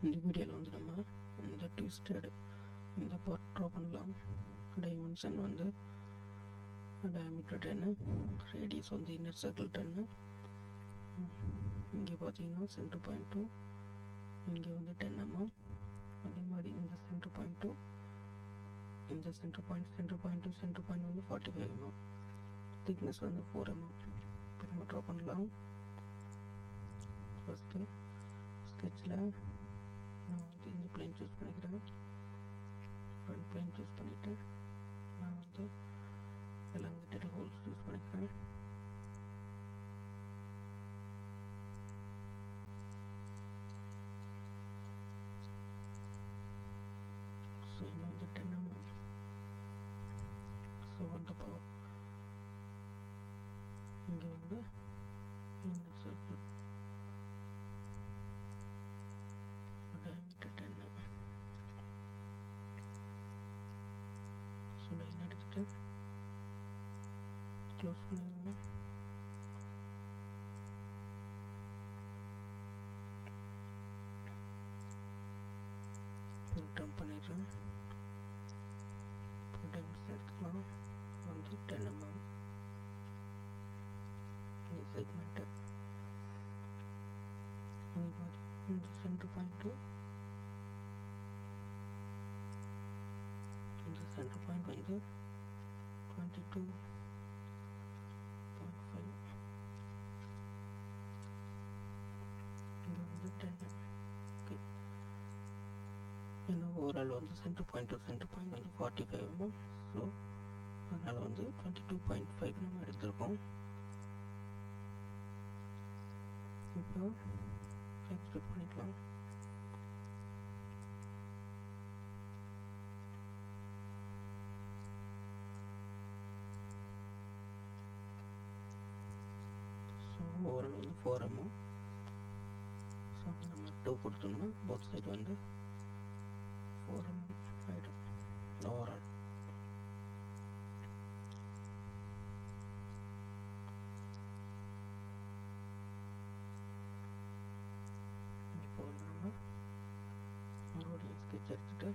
இந்த வீடியோவில் வந்து நம்ம இந்த ட்விஸ்டட் இந்த பார்ட் ட்ரா பண்ணலாம். டைமென்ஷன் வந்து டயாமீட்டர் 10, ரேடியஸ் வந்து இன்னர் சர்க்கிள் 10. இங்கே பார்த்தீங்கன்னா சென்டர் பாயிண்ட் 2, இங்கே வந்து 10 mm. அதே மாதிரி இந்த சென்டர் பாயிண்ட் 2, இந்த சென்டர் பாயிண்ட் வந்து 45 mm. திக்னஸ் வந்து 4 mm. இப்போ நம்ம ட்ரா பண்ணலாம். ஃபஸ்ட்டு ஸ்கெட்சில் நான் வந்து இந்த பிளேன் சூஸ் பண்ணிக்கிறேன். ஃப்ரண்ட் பிளேன் சூஸ் பண்ணிவிட்டு நான் வந்து எலாங்கேட்டட் ஹோல்ஸ் யூஸ் பண்ணிக்கிறேன். ஸோ இது வந்து 10 mm. ஸோ அந்த பவர் இங்கே வந்து இந்த சர்க்கிள் diameter 10. ஸோ லைன் எடுத்துட்டு க்ளோஸ் பண்ணிடுவோம். டர்ன் பண்ணிடுறேன். டைமென்ஷன் எடுத்துக்கலாம். வந்து 10 mm இந்த செக்மெண்ட்டு. அதே மாதிரி இந்த சென்டர் பாயிண்ட்டு, இந்த சென்டர் பாயிண்ட் வந்து 22.5. இது வந்து 10. ஓகே, ஏன்னா ஓவரால் வந்து சென்டர் பாயிண்ட் வந்து 45 mm. ஸோ அதனால் வந்து 22.5 நம்ம எடுத்திருக்கோம். இப்போ எக்ஸ்ட்ரூட் பண்ணிக்கலாம். ஸோ ஓவரால் வந்து 4 mm. ஸோ நம்ம 2 கொடுத்தோம்னா போத் சைடு வந்து 4 mm ஆகிடும் ஓவரால். இப்போ நம்ம மறுபடியும் ஸ்கெட்ச் எடுத்துட்டு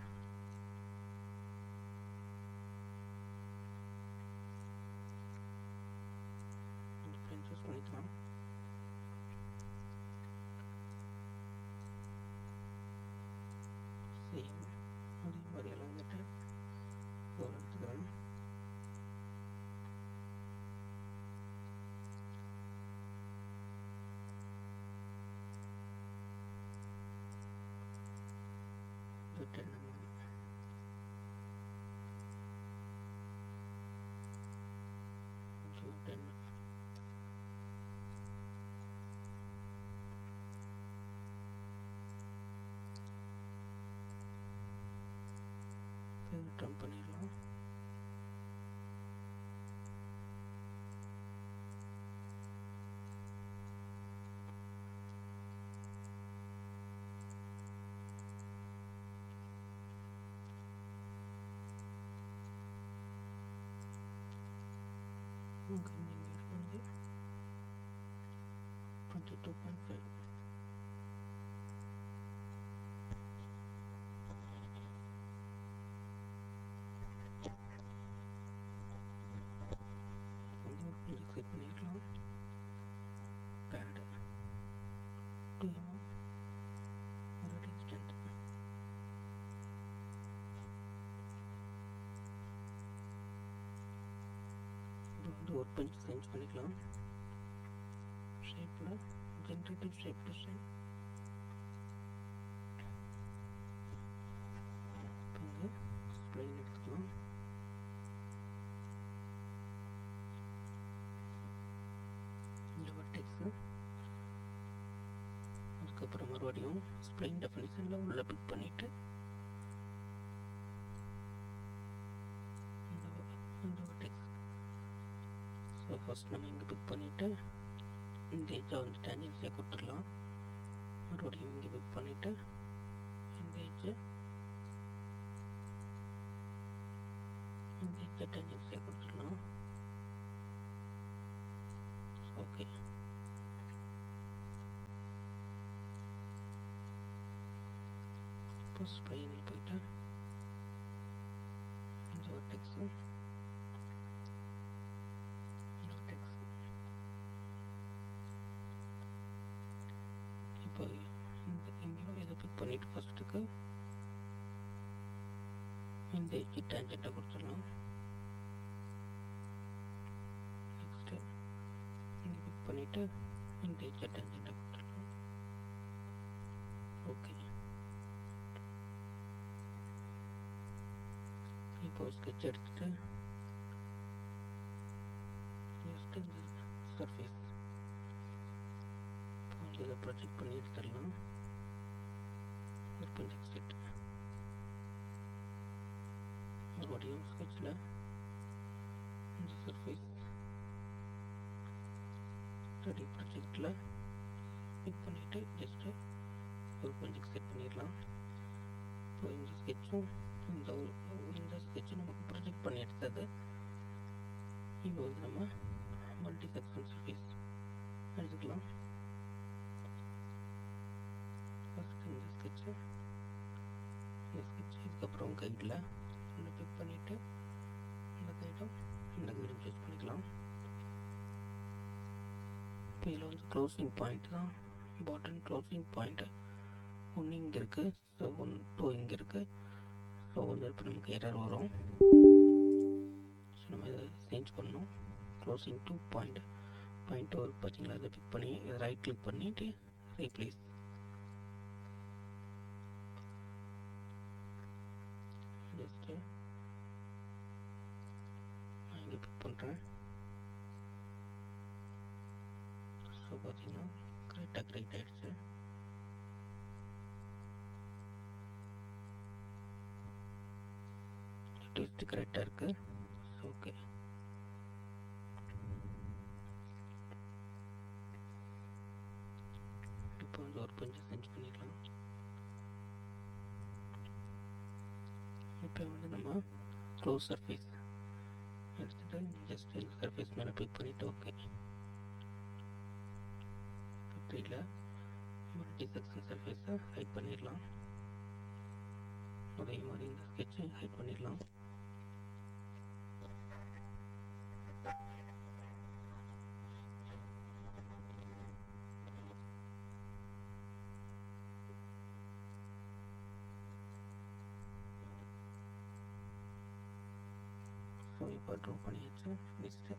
இந்த பிளேன் சூஸ் பண்ணிக்கலாம். சேம் அதே மாதிரி எல்லாம் வந்துட்டு ஒரு எடுத்துக்கிறேன். இது 10 mm. இது 10. டர்ன் பண்ணிடலாம். ஓகே, நீங்கள் வந்து 22.5. செட் பண்ணிக்கலாம். பேட் 2 mm ஒரு டிஸ்டன்ட். இப்போ வந்து ஒரு பஞ்ச் சேஞ்ச் பண்ணிக்கலாம். ஷேப்பில் ஜென்ரேட்டிவ் ஷேப் டிசைன். இப்போ வந்து ஸ்ப்ளைன் எடுத்துக்கலாம். இந்த வர்டெக்ஸு அதுக்கப்புறம் மறுபடியும் ஸ்ப்ளைன் டெஃபினிஷனில் உள்ள பிக் பண்ணிவிட்டு இந்த வர்டெக்ஸ். ஸோ ஃபஸ்ட் நம்ம இங்கே பிக் பண்ணிவிட்டு இந்த எஜ்ஜை வந்து டேஞ்சன்ஸியாக கொடுத்துடலாம். மறுபடியும் இங்கே பிக் பண்ணிவிட்டு இந்த எஜ்ஜை டேஞ்சன்ஸியாக கொடுத்துடலாம். ஓகே, ஸ்ப்ளைனில் போயிட்டு இந்த வெர்டெக்ஸ் இப்போ இங்கேயும் இதை பிக் பண்ணிவிட்டு ஃபஸ்ட்டுக்கு இந்த எட்ஜ் டேஞ்செண்ட்டை கொடுத்துடலாம். நெக்ஸ்ட்டு இங்கே பிக் பண்ணிவிட்டு இந்த எட்ஜ் டேஞ்செண்ட்டை கொடுத்துடலாம். ஓகே, இப்போ ஸ்கெட்ச் எடுத்துகிட்டு ஜஸ்ட் இந்த சர்ஃபேஸ் இதை ப்ரொஜெக்ட் பண்ணி எடுத்துடலாம். ஒரு கொஞ்சம் செட் மறுபடியும் ஸ்கெட்சில் இந்த சர்ஃபேஸ் ரெடி ப்ரொஜெக்டில் பிக் பண்ணிவிட்டு ஜஸ்ட்டு ஒரு கொஞ்சம் செட் பண்ணிடலாம். இப்போ இந்த ஸ்கெட்சும் இந்த ஸ்கெட்சும் நமக்கு ப்ரொஜெக்ட் பண்ணி எடுத்தது. இப்போ வந்து நம்ம மல்டி செக்ஷன் சர்ஃபேஸ் எடுத்துக்கலாம். ஃபஸ்ட்டு இந்த ஸ்கெட்சு இதுக்கப்புறம் கைடில் ஒன்று பிக் பண்ணிவிட்டு இந்த கைடும் சூஸ் பண்ணிக்கலாம். இப்போ இதில் வந்து க்ளோசிங் பாயிண்ட் தான் இம்பார்ட்டன்ட். க்ளோசிங் பாயிண்ட்டு ஒன்று இங்கே இருக்குது, ஸோ 1 2 இங்கே இருக்குது. ஸோ வந்து இப்போ நமக்கு எரர் வரும். ஸோ நம்ம இதை சேஞ்ச் பண்ணணும். க்ளோசிங் 2 பாயிண்ட் ஒரு பார்த்தீங்களா, அதை பிக் பண்ணி ரைட் கிளிக் பண்ணிவிட்டு ரீப்ளேஸ். ஜஸ்ட்டு நான் இங்கே பிக் பண்ணுறேன். ஸோ பார்த்தீங்கன்னா கரெக்டாக ஆகிடுச்சு. ட்விஸ்ட்டு கரெக்டாக இருக்குது. ஓகே, இப்போ வந்து ஒரு கொஞ்சம் செஞ்சு பண்ணிடலாம். இப்போ வந்து நம்ம க்ளோஸ் சர்ஃபேஸ் எடுத்துகிட்டு ஜஸ்ட் இந்த சர்ஃபேஸ் மேலே பிக் பண்ணிவிட்டு ஓகே. அப்படியில் மல்டி செக்ஷன் சர்ஃபேஸை ஹைட் பண்ணிடலாம். அதே மாதிரி இந்த ஸ்கெட்சை ஹைட் பண்ணிடலாம். ஸோ இப்போ ட்ரா பண்ணியாச்சு. நெக்ஸ்ட்டு